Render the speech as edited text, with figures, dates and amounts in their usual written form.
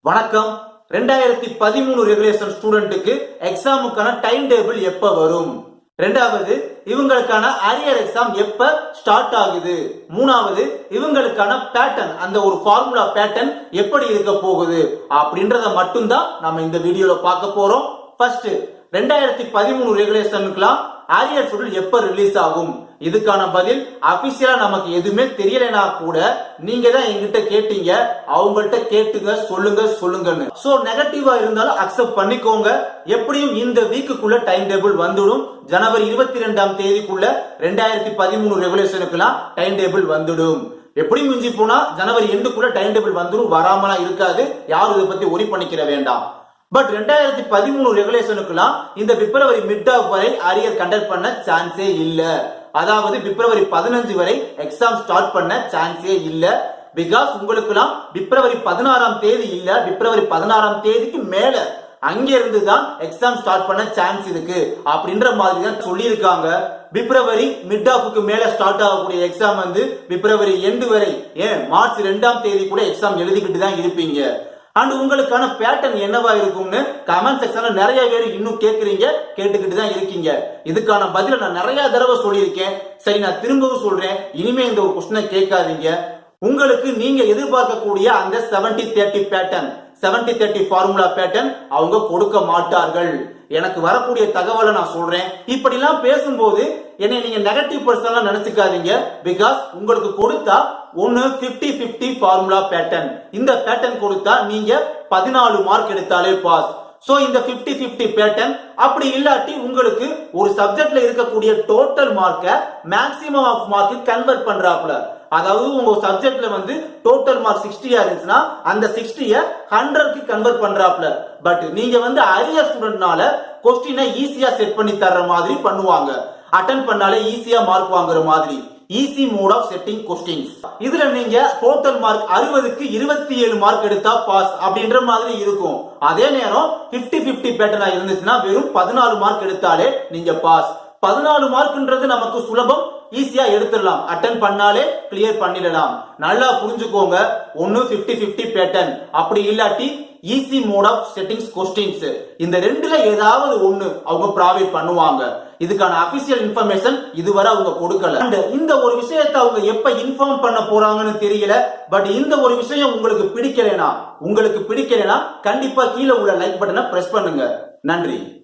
வணக்கம். 2013 ரெகுலேஷன் ஸ்டூடெண்ட்டுக்கு எக்ஸாமுக்கான time table எப்ப வரும்? ரெண்டாவது, இவங்களுக்கான அரியர் எக்ஸாம் எப்ப ஸ்டார்ட் ஆகுது? மூணாவது, இவங்களுக்கான பேட்டர்ன், அந்த ஒரு ஃபார்முலா பேட்டர்ன் எப்படி இருக்க போகுது அப்படின்றத மட்டும்தான் நம்ம இந்த வீடியோல பார்க்க போறோம். ஃபர்ஸ்ட், 2013 ரெகுலேஷனுக்குலாம் அரியர் ஷெட்யூல் எப்ப ரிலீஸ் ஆகும்? இதுக்கான பதில் அபிஷியலா நமக்கு எதுவுமே தெரியலனா கூட நீங்க தான் என்கிட்ட கேட்டீங்க, அவங்கள்ட்ட கேட்டுங்க, சொல்லுங்கன்னு. சோ நெகட்டிவா இருந்தாலும் அக்செப்ட் பண்ணிக்கோங்க. எப்படியும் இந்த வீக்குக்குள்ள டைம் டேபிள் வந்துடும். ஜனவரி 22ஆம் தேதிக்குள்ள 2013 ரெகுலேஷனுக்குலாம் டைம் டேபிள் வந்துடும். எப்படி மிஞ்சி போனா ஜனவரி எண்டுக்குள்ள டைம் டேபிள் வந்துடும், வராமலாம் இருக்காது. யாரும் இதை பத்தி ஒரி பண்ணிக்கிற வேண்டாம். பட் 2013 ரெகுலேஷனுக்குலாம் இந்த பிப்ரவரி மிட் ஆஃப் வரை அரியர் கண்டக்ட் பண்ண சான்ஸே இல்ல. அதாவது பிப்ரவரி 15 வரை எக்ஸாம் ஸ்டார்ட் பண்ண சான்ஸே இல்ல. பிகாஸ் உங்களுக்குலாம் பிப்ரவரி 16ஆம் தேதி இல்ல, பிப்ரவரி 16ஆம் தேதிக்கு மேல அங்க இருந்து தான் எக்ஸாம் ஸ்டார்ட் பண்ண சான்ஸ் இருக்கு அப்படின்ற மாதிரி தான் சொல்லியிருக்காங்க. பிப்ரவரி மிட் ஆஃப்க்கு மேல ஸ்டார்ட் ஆகக்கூடிய எக்ஸாம் வந்து பிப்ரவரி எண்டு வரை, ஏன் மார்ச் 2ஆம் தேதி கூட எக்ஸாம் எழுதிக்கிட்டு தான் இருப்பீங்க. அண்ட் உங்களுக்கான பேட்டர்ன் என்னவா இருக்கும்னு கமெண்ட் செக்ஷன்ல நிறைய பேர் இன்னும் கேட்டுக்கிட்டு தான் இருக்கீங்க. இதுக்கான பதில நான் நிறைய தடவை சொல்லியிருக்கேன். சரி, நான் திரும்பவும் சொல்றேன், இனிமே இந்த ஒரு கொஸ்டினை கேட்காதீங்க. உங்களுக்கு நீங்க எதிர்பார்க்கக்கூடிய அந்த 70-30 பேட்டர்ன், 70-30 ஃபார்முலா பேட்டர்ன் அவங்க கொடுக்க மாட்டார்கள். எனக்கு வரக்கூடிய தகவலை நான் சொல்றேன். இப்படிலாம் பேசும்போது என்னை நீங்க நெகட்டிவ் பர்சன்லாம் நினைச்சுக்காதீங்க. பிகாஸ் உங்களுக்கு கொடுத்தா ஒன்னு 50-50 ஃபார்முலா பேட்டர்ன், இந்த பேட்டர்ன் கொடுத்தா நீங்க 14 மார்க் எடுத்தாலே பாஸ். சோ இந்த 50-50 பேட்டர்ன் அப்படி இல்லாட்டி உங்களுக்கு ஒரு சப்ஜெக்ட்ல இருக்கக்கூடிய டோட்டல் மார்க்க மேக்ஸிமம் ஆஃப் மார்க் கன்வெர்ட் பண்றாப்ல. அதாவது உங்க சப்ஜெக்ட்ல வந்து டோட்டல் மார்க் 60 இருந்துச்சுன்னா அந்த 60 100க்கு கன்வெர்ட் பண்றாப்ல. பட் நீங்க வந்து அரியர் ஸ்டூடெண்ட்னால கொஸ்டினை ஈஸியா செட் பண்ணி தர்ற மாதிரி பண்ணுவாங்க. அட்டெண்ட் பண்ணாலே ஈஸியா மார்க் வாங்குற மாதிரி easy mode of setting questions. இதுல நீங்க டோட்டல் மார்க் 60க்கு 27 மார்க் எடுத்தா பாஸ் அப்படின்ற மாதிரி இருக்கும். அதே நேரம் 50-50 பேட்டர்னா இருந்துச்சுன்னா வெறும் 14 மார்க் எடுத்தாலே நீங்க பாஸ். 14 மார்க்ன்றது நமக்கு சுலபம், ஈஸியா எடுத்துடலாம். அட்டெண்ட் பண்ணாலே கிளியர் பண்ணிடலாம். நல்லா புரிஞ்சுக்கோங்க. ஒன்னு 50-50 பேட்டர்ன், அப்படி இல்லாட்டி easy mode of settings questions. இந்த ரெண்டுல ஏதாவது ஒண்ணு அவங்க ப்ராவைட் பண்ணுவாங்க. இதுக்கான அபிஷியல் இன்ஃபர்மேஷன் இதுவரை அவங்க கொடுக்கல. இந்த ஒரு விஷயத்தை அவங்க எப்ப இன்ஃபார்ம் பண்ண போறாங்கன்னு தெரியல. பட் இந்த ஒரு விஷயம் உங்களுக்கு பிடிக்கலனா கண்டிப்பா கீழே உள்ள லைக் பட்டனை பிரஸ் பண்ணுங்க. நன்றி.